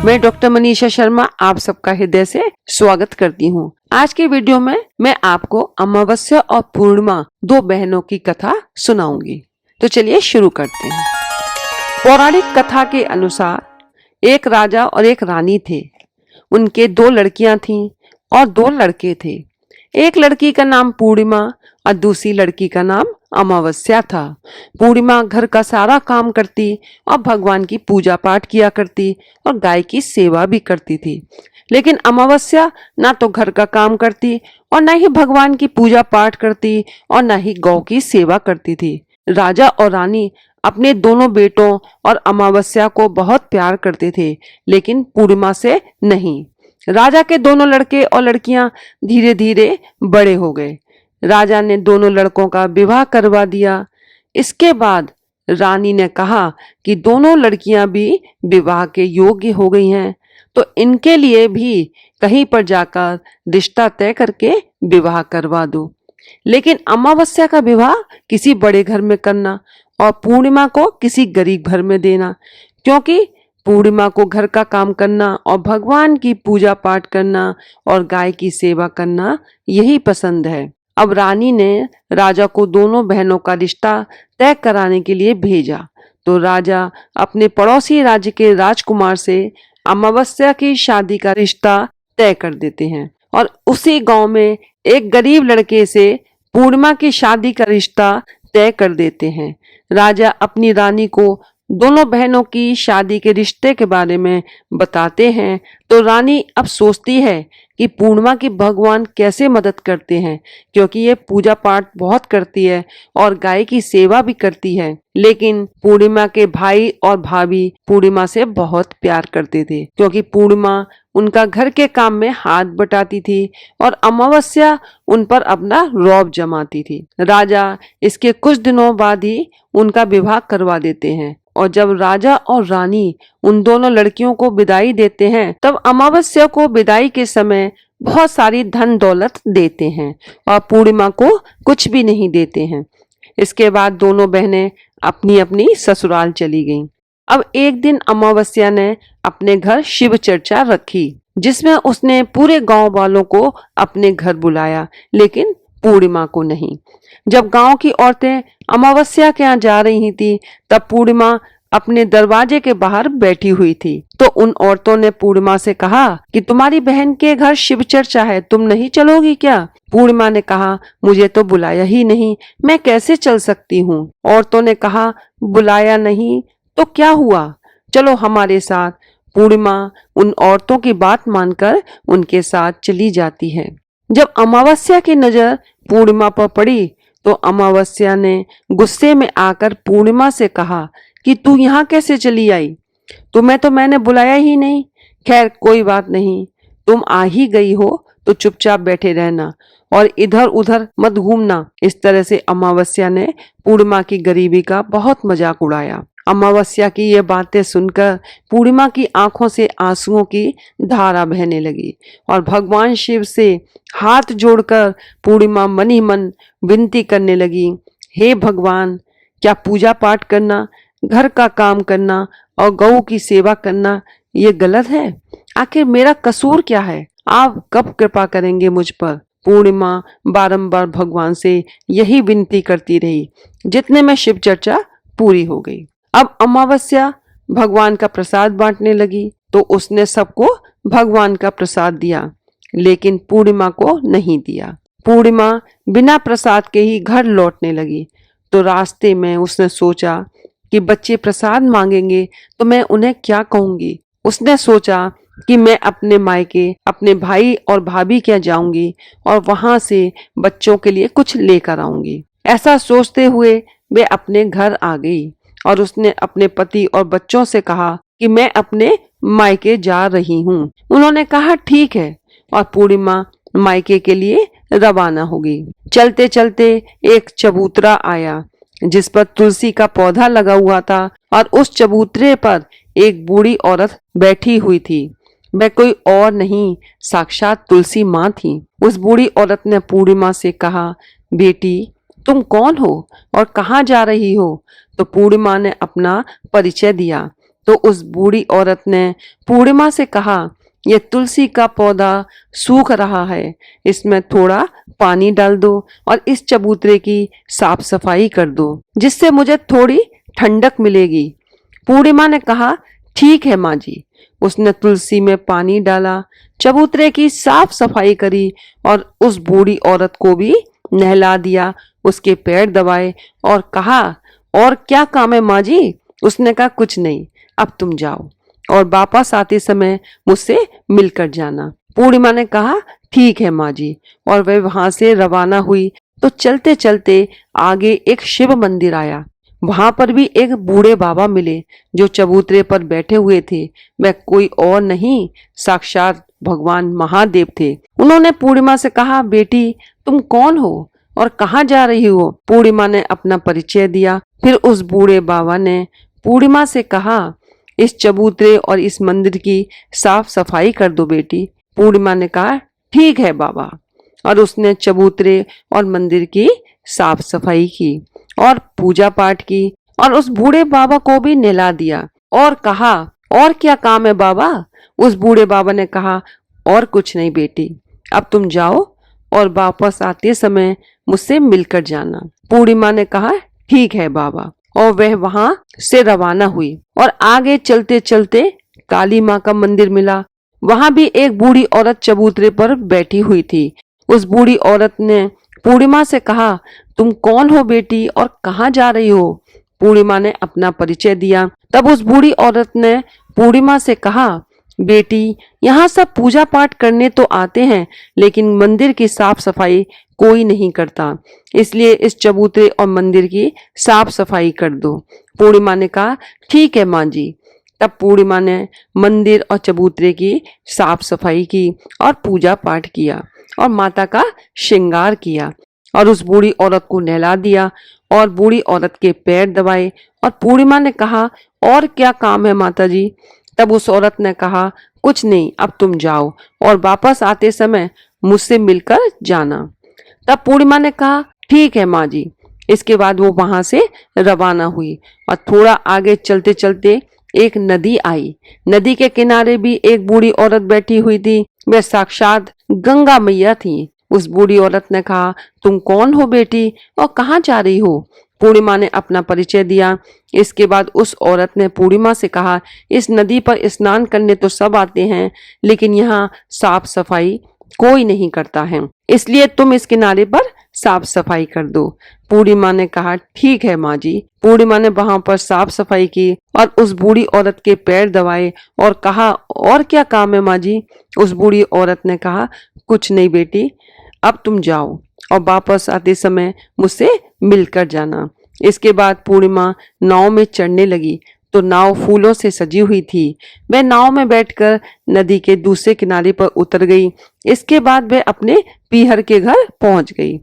मैं डॉक्टर मनीषा शर्मा आप सबका हृदय से स्वागत करती हूँ। आज के वीडियो में मैं आपको अमावस्या और पूर्णिमा दो बहनों की कथा सुनाऊंगी। तो चलिए शुरू करते हैं। पौराणिक कथा के अनुसार एक राजा और एक रानी थे। उनके दो लड़कियां थीं और दो लड़के थे। एक लड़की का नाम पूर्णिमा और दूसरी लड़की का नाम अमावस्या था। पूर्णिमा घर का सारा काम करती और भगवान की पूजा पाठ किया करती और गाय की सेवा भी करती थी। लेकिन अमावस्या ना तो घर का काम करती और ना ही भगवान की पूजा पाठ करती और ना ही गौ की सेवा करती थी। राजा और रानी अपने दोनों बेटों और अमावस्या को बहुत प्यार करते थे, लेकिन पूर्णिमा से नहीं। राजा के दोनों लड़के और लड़कियां धीरे धीरे बड़े हो गए। राजा ने दोनों लड़कों का विवाह करवा दिया। इसके बाद रानी ने कहा कि दोनों लड़कियां भी विवाह के योग्य हो गई हैं, तो इनके लिए भी कहीं पर जाकर रिश्ता तय करके विवाह करवा दो। लेकिन अमावस्या का विवाह किसी बड़े घर में करना और पूर्णिमा को किसी गरीब घर में देना, क्योंकि पूर्णिमा को घर का काम करना और भगवान की पूजा पाठ करना और गाय की सेवा करना यही पसंद है। अब रानी ने राजा को दोनों बहनों का रिश्ता तय कराने के लिए भेजा, तो राजा अपने पड़ोसी राज्य के राजकुमार से अमावस्या की शादी का रिश्ता तय कर देते हैं और उसी गांव में एक गरीब लड़के से पूर्णिमा की शादी का रिश्ता तय कर देते हैं। राजा अपनी रानी को दोनों बहनों की शादी के रिश्ते के बारे में बताते हैं, तो रानी अब सोचती है कि पूर्णिमा की भगवान कैसे मदद करते हैं, क्योंकि ये पूजा पाठ बहुत करती है और गाय की सेवा भी करती है। लेकिन पूर्णिमा के भाई और भाभी पूर्णिमा से बहुत प्यार करते थे, क्योंकि पूर्णिमा उनका घर के काम में हाथ बटाती थी और अमावस्या उन पर अपना रौब जमाती थी। राजा इसके कुछ दिनों बाद ही उनका विवाह करवा देते हैं और जब राजा और रानी उन दोनों लड़कियों को विदाई देते हैं, तब अमावस्या को विदाई के समय बहुत सारी धन दौलत देते हैं और पूर्णिमा को कुछ भी नहीं देते हैं। इसके बाद दोनों बहनें अपनी अपनी ससुराल चली गईं। अब एक दिन अमावस्या ने अपने घर शिव चर्चा रखी, जिसमें उसने पूरे गांव वालों को अपने घर बुलाया, लेकिन पूर्णिमा को नहीं। जब गांव की औरतें अमावस्या के यहाँ जा रही थी, तब पूर्णिमा अपने दरवाजे के बाहर बैठी हुई थी। तो उन औरतों ने पूर्णिमा से कहा कि तुम्हारी बहन के घर शिव चर्चा है, तुम नहीं चलोगी क्या? पूर्णिमा ने कहा, मुझे तो बुलाया ही नहीं, मैं कैसे चल सकती हूँ? औरतों ने कहा, बुलाया नहीं तो क्या हुआ, चलो हमारे साथ। पूर्णिमा उन औरतों की बात मानकर उनके साथ चली जाती है। जब अमावस्या की नजर पूर्णिमा पर पड़ी, तो अमावस्या ने गुस्से में आकर पूर्णिमा से कहा कि तू यहाँ कैसे चली आई? तुम्हें तो मैंने बुलाया ही नहीं। खैर कोई बात नहीं, तुम आ ही गई हो तो चुपचाप बैठे रहना और इधर उधर मत घूमना। इस तरह से अमावस्या ने पूर्णिमा की गरीबी का बहुत मजाक उड़ाया। अमावस्या की ये बातें सुनकर पूर्णिमा की आंखों से आंसुओं की धारा बहने लगी और भगवान शिव से हाथ जोड़कर पूर्णिमा मन ही मन विनती करने लगी, हे भगवान, क्या पूजा पाठ करना, घर का काम करना और गौ की सेवा करना ये गलत है? आखिर मेरा कसूर क्या है? आप कब कृपा करेंगे मुझ पर? पूर्णिमा बारंबार भगवान से यही विनती करती रही। जितने में शिव चर्चा पूरी हो गई। अब अमावस्या भगवान का प्रसाद बांटने लगी, तो उसने सबको भगवान का प्रसाद दिया, लेकिन पूर्णिमा को नहीं दिया। पूर्णिमा बिना प्रसाद के ही घर लौटने लगी, तो रास्ते में उसने सोचा कि बच्चे प्रसाद मांगेंगे तो मैं उन्हें क्या कहूंगी। उसने सोचा कि मैं अपने मायके अपने भाई और भाभी के यहाँ जाऊंगी और वहां से बच्चों के लिए कुछ लेकर आऊंगी। ऐसा सोचते हुए वे अपने घर आ गई और उसने अपने पति और बच्चों से कहा कि मैं अपने मायके जा रही हूँ। उन्होंने कहा ठीक है, और पूर्णिमा मायके के लिए रवाना हो गई। चलते चलते एक चबूतरा आया, जिस पर तुलसी का पौधा लगा हुआ था और उस चबूतरे पर एक बूढ़ी औरत बैठी हुई थी। वह कोई और नहीं, साक्षात तुलसी माँ थी। उस बूढ़ी औरत ने पूर्णिमा से कहा, बेटी तुम कौन हो और कहाँ जा रही हो? तो पूर्णिमा ने अपना परिचय दिया तो उस बूढ़ी औरत ने पूर्णिमा से कहा, यह तुलसी का पौधा सूख रहा है, इसमें थोड़ा पानी डाल दो और इस चबूतरे की साफ सफाई कर दो, जिससे मुझे थोड़ी ठंडक मिलेगी। पूर्णिमा ने कहा, ठीक है माँ जी। उसने तुलसी में पानी डाला, चबूतरे की साफ सफाई करी और उस बूढ़ी औरत को भी नहला दिया, उसके पैर दबाए और कहा, और क्या काम है माँ जी? उसने कहा, कुछ नहीं, अब तुम जाओ और वापस आते समय मुझसे मिलकर जाना। पूर्णिमा ने कहा, ठीक है माँ जी, और वह वहां से रवाना हुई। तो चलते चलते आगे एक शिव मंदिर आया। वहां पर भी एक बूढ़े बाबा मिले जो चबूतरे पर बैठे हुए थे। वह कोई और नहीं, साक्षात भगवान महादेव थे। उन्होंने पूर्णिमा से कहा, बेटी तुम कौन हो और कहाँ जा रही हो? पूर्णिमा ने अपना परिचय दिया। फिर उस बूढ़े बाबा ने पूर्णिमा से कहा, इस चबूतरे और इस मंदिर की साफ सफाई कर दो बेटी। पूर्णिमा ने कहा, ठीक है बाबा, और उसने चबूतरे और मंदिर की साफ सफाई की और पूजा पाठ की और उस बूढ़े बाबा को भी नहला दिया और कहा, और क्या काम है बाबा? उस बूढ़े बाबा ने कहा, और कुछ नहीं बेटी, अब तुम जाओ और वापस आते समय मुझसे मिलकर जाना। पूर्णिमा ने कहा, ठीक है बाबा, और वह वहां से रवाना हुई और आगे चलते चलते काली माँ का मंदिर मिला। वहां भी एक बूढ़ी औरत चबूतरे पर बैठी हुई थी। उस बूढ़ी औरत ने पूर्णिमा से कहा, तुम कौन हो बेटी और कहाँ जा रही हो? पूर्णिमा ने अपना परिचय दिया। तब उस बूढ़ी औरत ने पूर्णिमा से कहा, बेटी यहाँ सब पूजा पाठ करने तो आते हैं, लेकिन मंदिर की साफ सफाई कोई नहीं करता, इसलिए इस चबूतरे और मंदिर की साफ सफाई कर दो। पूर्णिमा ने कहा, ठीक है माँ जी। तब पूर्णिमा ने मंदिर और चबूतरे की साफ सफाई की और पूजा पाठ किया और माता का श्रृंगार किया और उस बूढ़ी औरत को नहला दिया और बूढ़ी औरत के पैर दबाए। और पूर्णिमा ने कहा, और क्या काम है माता जी? तब उस औरत ने कहा, कुछ नहीं, अब तुम जाओ और वापस आते समय मुझसे मिलकर जाना। तब पूर्णिमा ने कहा, ठीक है माँ जी। इसके बाद वो वहां से रवाना हुई और थोड़ा आगे चलते चलते एक नदी आई। नदी के किनारे भी एक बूढ़ी औरत बैठी हुई थी। वह साक्षात गंगा मैया थी। उस बूढ़ी औरत ने कहा, तुम कौन हो बेटी और कहाँ जा रही हो? पूर्णिमा ने अपना परिचय दिया। इसके बाद उस औरत ने पूर्णिमा से कहा, इस नदी पर स्नान करने तो सब आते हैं, लेकिन यहाँ साफ सफाई कोई नहीं करता है, इसलिए तुम इस किनारे पर साफ सफाई कर दो। पूर्णिमा ने कहा, ठीक है माँ जी। पूर्णिमा ने वहां पर साफ सफाई की और उस बूढ़ी औरत के पैर दबाए और कहा, और क्या काम है माँ जी? उस बूढ़ी औरत ने कहा, कुछ नहीं बेटी, अब तुम जाओ और वापस आते समय मुझसे मिलकर जाना। इसके बाद पूर्णिमा नाव में चढ़ने लगी तो नाव फूलों से सजी हुई थी। वह नाव में बैठकर नदी के दूसरे किनारे पर उतर गई। इसके बाद वह अपने पीहर के घर पहुंच गई।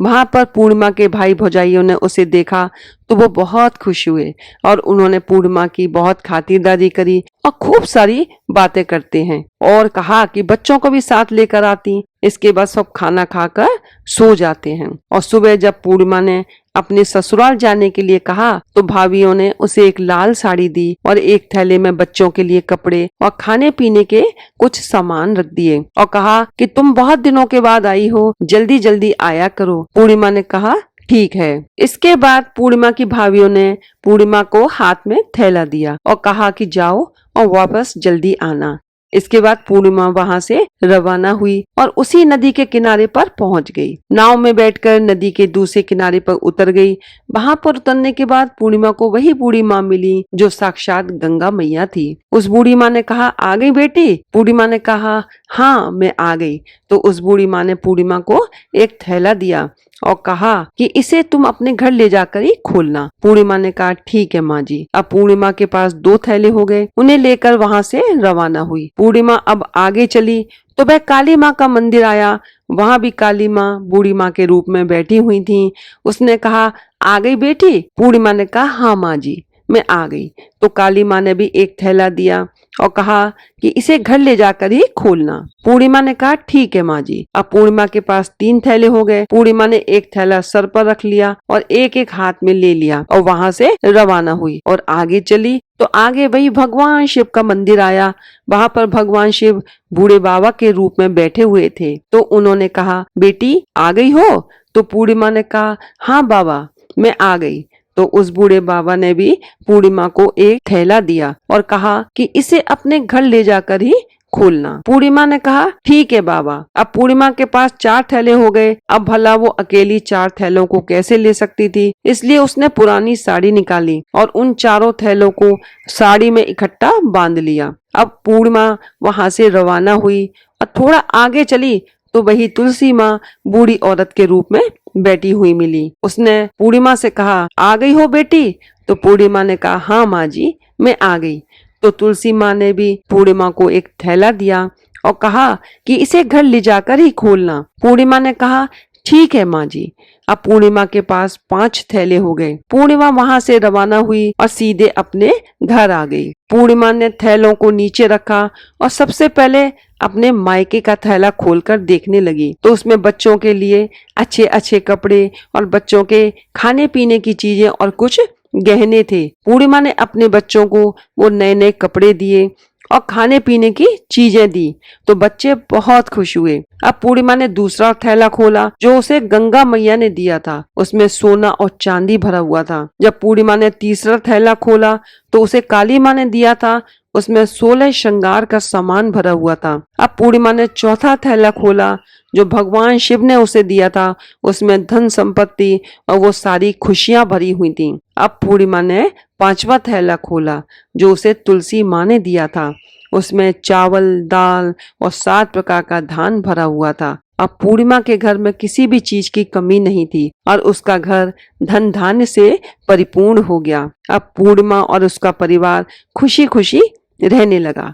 वहां पर पूर्णिमा के भाई भौजाइयों ने उसे देखा तो वो बहुत खुश हुए और उन्होंने पूर्णिमा की बहुत खातिरदारी करी और खूब सारी बातें करते हैं और कहा कि बच्चों को भी साथ लेकर आती। इसके बाद सब खाना खाकर सो जाते हैं और सुबह जब पूर्णिमा ने अपने ससुराल जाने के लिए कहा तो भाभियों ने उसे एक लाल साड़ी दी और एक थैले में बच्चों के लिए कपड़े और खाने पीने के कुछ सामान रख दिए और कहा कि तुम बहुत दिनों के बाद आई हो, जल्दी जल्दी आया करो। पूर्णिमा ने कहा, ठीक है। इसके बाद पूर्णिमा की भाभियों ने पूर्णिमा को हाथ में थैला दिया और कहा कि जाओ और वापस जल्दी आना। इसके बाद पूर्णिमा वहां से रवाना हुई और उसी नदी के किनारे पर पहुंच गई। नाव में बैठकर नदी के दूसरे किनारे पर उतर गई। वहां पर उतरने के बाद पूर्णिमा को वही बूढ़ी माँ मिली जो साक्षात गंगा मैया थी। उस बूढ़ी माँ ने कहा, आ गई बेटी? पूर्णिमा ने कहा, हाँ मैं आ गई। तो उस बूढ़ी माँ ने पूर्णिमा को एक थैला दिया और कहा कि इसे तुम अपने घर ले जाकर ही खोलना। पूर्णिमा ने कहा, ठीक है माँ जी। अब पूर्णिमा के पास 2 थैले हो गए। उन्हें लेकर वहां से रवाना हुई। पूर्णिमा अब आगे चली तो वह काली माँ का मंदिर आया। वहां भी काली माँ बूढ़ी माँ के रूप में बैठी हुई थी। उसने कहा, आ गई बेटी? पूर्णिमा ने कहा, हाँ माँ जी मैं आ गई। तो काली माँ ने भी एक थैला दिया और कहा कि इसे घर ले जाकर ही खोलना। पूर्णिमा ने कहा ठीक है माँ जी। अब पूर्णिमा के पास 3 थैले हो गए। पूर्णिमा ने एक थैला सर पर रख लिया और एक एक हाथ में ले लिया और वहां से रवाना हुई और आगे चली। तो आगे वही भगवान शिव का मंदिर आया। वहां पर भगवान शिव बूढ़े बाबा के रूप में बैठे हुए थे। तो उन्होंने कहा बेटी आ गई हो? तो पूर्णिमा ने कहा हाँ बाबा मैं आ गई। तो उस बूढ़े बाबा ने भी पूर्णिमा को एक थैला दिया और कहा कि इसे अपने घर ले जाकर ही खोलना। पूर्णिमा ने कहा ठीक है बाबा। अब पूर्णिमा के पास 4 थैले हो गए। अब भला वो अकेली 4 थैलों को कैसे ले सकती थी, इसलिए उसने पुरानी साड़ी निकाली और उन 4 थैलों को साड़ी में इकट्ठा बांध लिया। अब पूर्णिमा वहां से रवाना हुई और थोड़ा आगे चली तो वही तुलसी माँ बूढ़ी औरत के रूप में बैठी हुई मिली। उसने पूर्णिमा से कहा आ गई हो बेटी? तो पूर्णिमा ने कहा हाँ माँ जी मैं आ गई। तो तुलसी माँ ने भी पूर्णिमा को एक थैला दिया और कहा कि इसे घर ले जाकर ही खोलना। पूर्णिमा ने कहा ठीक है माँ जी। अब पूर्णिमा के पास 5 थैले हो गए। पूर्णिमा वहां से रवाना हुई और सीधे अपने घर आ गई। पूर्णिमा ने थैलों को नीचे रखा और सबसे पहले अपने मायके का थैला खोलकर देखने लगी। तो उसमें बच्चों के लिए अच्छे अच्छे कपड़े और बच्चों के खाने पीने की चीजें और कुछ गहने थे। पूर्णिमा ने अपने बच्चों को वो नए नए कपड़े दिए और खाने पीने की चीजें दी तो बच्चे बहुत खुश हुए। अब पूर्णिमा ने दूसरा थैला खोला जो उसे गंगा मैया ने दिया था। उसमें सोना और चांदी भरा हुआ था। जब पूर्णिमा ने तीसरा थैला खोला तो उसे काली माँ ने दिया था। उसमें 16 श्रृंगार का सामान भरा हुआ था। अब पूर्णिमा ने चौथा थैला खोला जो भगवान शिव ने उसे दिया था। उसमें धन संपत्ति और वो सारी खुशियां भरी हुई थी। अब पूर्णिमा ने 5वां थैला खोला जो उसे तुलसी माँ ने दिया था। उसमें चावल दाल और 7 प्रकार का धान भरा हुआ था। अब पूर्णिमा के घर में किसी भी चीज की कमी नहीं थी और उसका घर धन धान्य से परिपूर्ण हो गया। अब पूर्णिमा और उसका परिवार खुशी खुशी रहने लगा।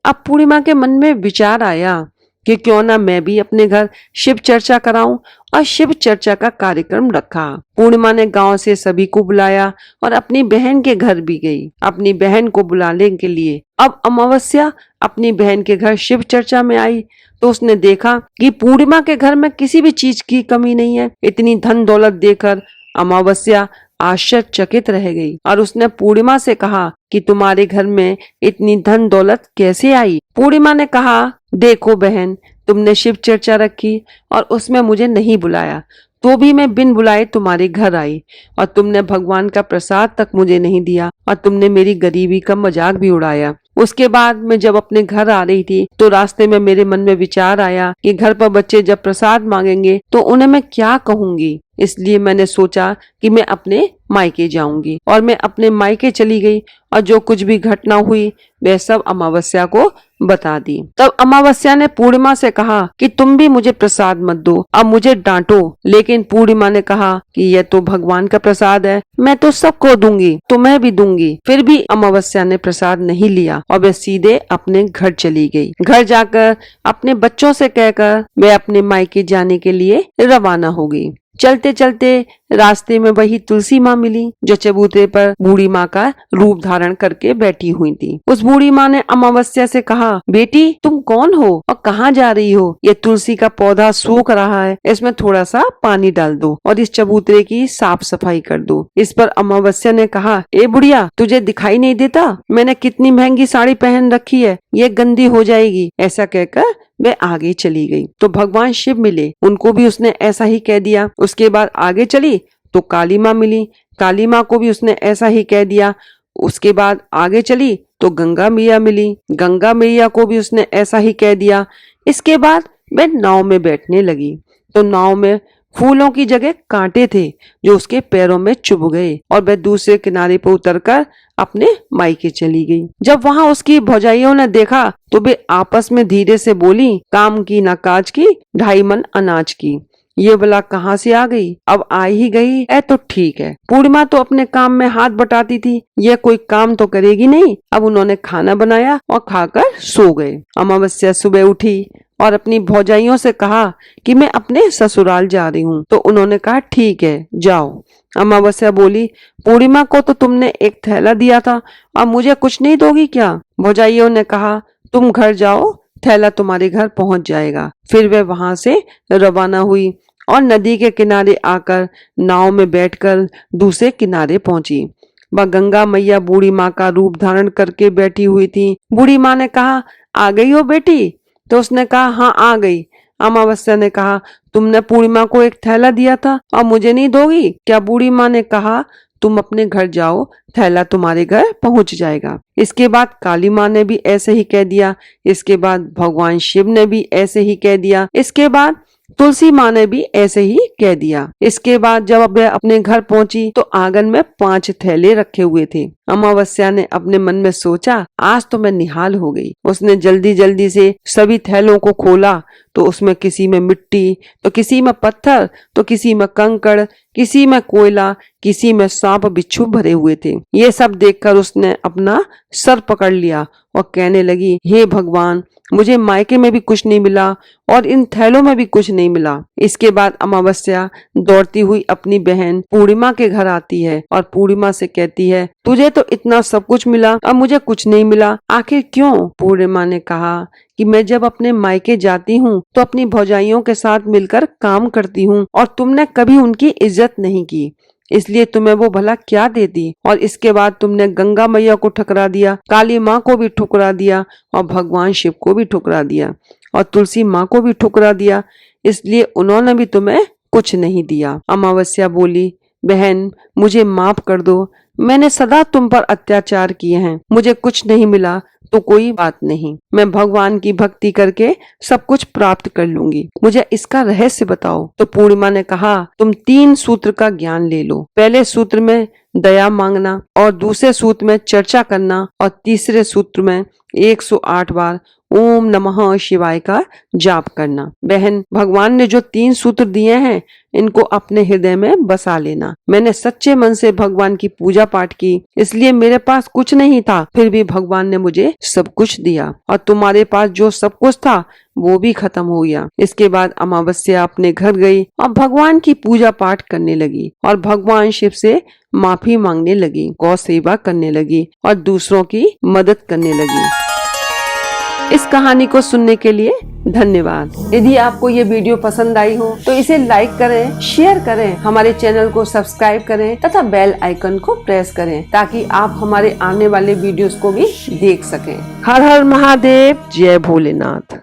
अब पूर्णिमा के मन में विचार आया कि क्यों ना मैं भी अपने घर शिव चर्चा कराऊं और शिव चर्चा का कार्यक्रम रखा। पूर्णिमा ने गांव से सभी को बुलाया और अपनी बहन के घर भी गई अपनी बहन को बुलाने के लिए। अब अमावस्या अपनी बहन के घर शिव चर्चा में आई तो उसने देखा कि पूर्णिमा के घर में किसी भी चीज की कमी नहीं है। इतनी धन दौलत देखकर अमावस्या आश्चर्यचकित रह गई और उसने पूर्णिमा से कहा कि तुम्हारे घर में इतनी धन दौलत कैसे आई? पूर्णिमा ने कहा देखो बहन तुमने शिव चर्चा रखी और उसमें मुझे नहीं बुलाया तो भी मैं बिन बुलाए तुम्हारे घर आई और तुमने भगवान का प्रसाद तक मुझे नहीं दिया और तुमने मेरी गरीबी का मजाक भी उड़ाया। उसके बाद मैं जब अपने घर आ रही थी तो रास्ते में मेरे मन में विचार आया कि घर पर बच्चे जब प्रसाद मांगेंगे तो उन्हें मैं क्या कहूंगी। इसलिए मैंने सोचा कि मैं अपने मायके जाऊंगी और मैं अपने मायके चली गई और जो कुछ भी घटना हुई वह सब अमावस्या को बता दी। तब अमावस्या ने पूर्णिमा से कहा कि तुम भी मुझे प्रसाद मत दो अब मुझे डांटो। लेकिन पूर्णिमा ने कहा कि यह तो भगवान का प्रसाद है मैं तो सबको दूंगी तुम्हें भी दूंगी। फिर भी अमावस्या ने प्रसाद नहीं लिया और वह सीधे अपने घर चली गई। घर जाकर अपने बच्चों से कहकर वह अपने मायके जाने के लिए रवाना हो गई। चलते चलते रास्ते में वही तुलसी माँ मिली जो चबूतरे पर बूढ़ी माँ का रूप धारण करके बैठी हुई थी। उस बूढ़ी माँ ने अमावस्या से कहा बेटी तुम कौन हो और कहाँ जा रही हो? ये तुलसी का पौधा सूख रहा है इसमें थोड़ा सा पानी डाल दो और इस चबूतरे की साफ सफाई कर दो। इस पर अमावस्या ने कहा ए बुढ़िया तुझे दिखाई नहीं देता मैंने कितनी महंगी साड़ी पहन रखी है ये गंदी हो जाएगी। ऐसा कहकर वे आगे चली गई तो भगवान शिव मिले उनको भी उसने ऐसा ही कह दिया। उसके बाद आगे चली तो काली माँ मिली काली माँ को भी उसने ऐसा ही कह दिया। उसके बाद आगे चली तो गंगा मैया मिली गंगा मैया को भी उसने ऐसा ही कह दिया। इसके बाद वे नाव में बैठने लगी तो नाव में फूलों की जगह कांटे थे जो उसके पैरों में चुभ गए और वह दूसरे किनारे पर उतरकर अपने मायके चली गई। जब वहां उसकी भौजाइयों ने देखा तो वे आपस में धीरे से बोली काम की ना काज की 2.5 मन अनाज की। ये भला कहाँ से आ गई? अब आ ही गई है तो ठीक है। पूर्णिमा तो अपने काम में हाथ बटाती थी यह कोई काम तो करेगी नहीं। अब उन्होंने खाना बनाया और खाकर सो गए। अमावस्या सुबह उठी और अपनी भौजाइयों से कहा कि मैं अपने ससुराल जा रही हूँ। तो उन्होंने कहा ठीक है जाओ। अमावस्या बोली, पूर्णिमा को तो तुमने एक थैला दिया था, अब मुझे कुछ नहीं दोगी क्या? भौजाइयों ने कहा, तुम घर जाओ, थैला तुम्हारे घर पहुंच जाएगा। फिर वे वहां से रवाना हुई और नदी के किनारे आकर नाव में बैठकर दूसरे किनारे पहुंची। वह गंगा मैया बूढ़ी माँ का रूप धारण करके बैठी हुई थी। बूढ़ी माँ ने कहा, आ गई हो बेटी? तो उसने कहा, हाँ आ गई। अमावस्या ने कहा, तुमने पूर्णिमा को एक थैला दिया था और मुझे नहीं दोगी क्या? बूढ़ी माँ ने कहा, तुम अपने घर जाओ, थैला तुम्हारे घर पहुंच जाएगा। इसके बाद काली माँ ने भी ऐसे ही कह दिया। इसके बाद भगवान शिव ने भी ऐसे ही कह दिया। इसके बाद तुलसी माँ ने भी ऐसे ही कह दिया। इसके बाद जब वह अपने घर पहुंची तो आंगन में 5 थैले रखे हुए थे। अमावस्या ने अपने मन में सोचा, आज तो मैं निहाल हो गई। उसने जल्दी जल्दी से सभी थैलों को खोला तो उसमें किसी में मिट्टी, तो किसी में पत्थर, तो किसी में कंकड़, किसी में कोयला, किसी में सांप बिच्छू भरे हुए थे। ये सब देखकर उसने अपना सर पकड़ लिया और कहने लगी, हे भगवान, मुझे मायके में भी कुछ नहीं मिला और इन थैलों में भी कुछ नहीं मिला। इसके बाद अमावस्या दौड़ती हुई अपनी बहन पूर्णिमा के घर आती है और पूर्णिमा से कहती है, तुझे तो इतना सब कुछ मिला और मुझे कुछ नहीं मिला, आखिर क्यों? पूर्णिमा ने कहा कि मैं जब अपने मायके जाती हूँ तो अपनी भौजाइयों के साथ मिलकर काम करती हूँ और तुमने कभी उनकी इज्जत नहीं की, इसलिए तुम्हें वो भला क्या देती? और इसके बाद तुमने गंगा मैया को ठुकरा दिया, काली माँ को भी ठुकरा दिया और भगवान शिव को भी ठुकरा दिया और तुलसी माँ को भी ठुकरा दिया, इसलिए उन्होंने भी तुम्हें कुछ नहीं दिया। अमावस्या बोली, बहन मुझे माफ कर दो, मैंने सदा तुम पर अत्याचार किए हैं, मुझे कुछ नहीं मिला तो कोई बात नहीं, मैं भगवान की भक्ति करके सब कुछ प्राप्त कर लूंगी, मुझे इसका रहस्य बताओ। तो पूर्णिमा ने कहा, तुम 3 सूत्र का ज्ञान ले लो। पहले सूत्र में दया मांगना और दूसरे सूत्र में चर्चा करना और तीसरे सूत्र में 108 बार ओम नमः शिवाय का जाप करना। बहन, भगवान ने जो 3 सूत्र दिए हैं इनको अपने हृदय में बसा लेना। मैंने सच्चे मन से भगवान की पूजा पाठ की, इसलिए मेरे पास कुछ नहीं था, फिर भी भगवान ने मुझे सब कुछ दिया और तुम्हारे पास जो सब कुछ था वो भी खत्म हो गया। इसके बाद अमावस्या अपने घर गई और भगवान की पूजा पाठ करने लगी और भगवान शिव से माफी मांगने लगी, गौ सेवा करने लगी और दूसरों की मदद करने लगी। इस कहानी को सुनने के लिए धन्यवाद। यदि आपको ये वीडियो पसंद आई हो तो इसे लाइक करें, शेयर करें, हमारे चैनल को सब्सक्राइब करें तथा बेल आइकन को प्रेस करें ताकि आप हमारे आने वाले वीडियोस को भी देख सकें। हर हर महादेव, जय भोलेनाथ।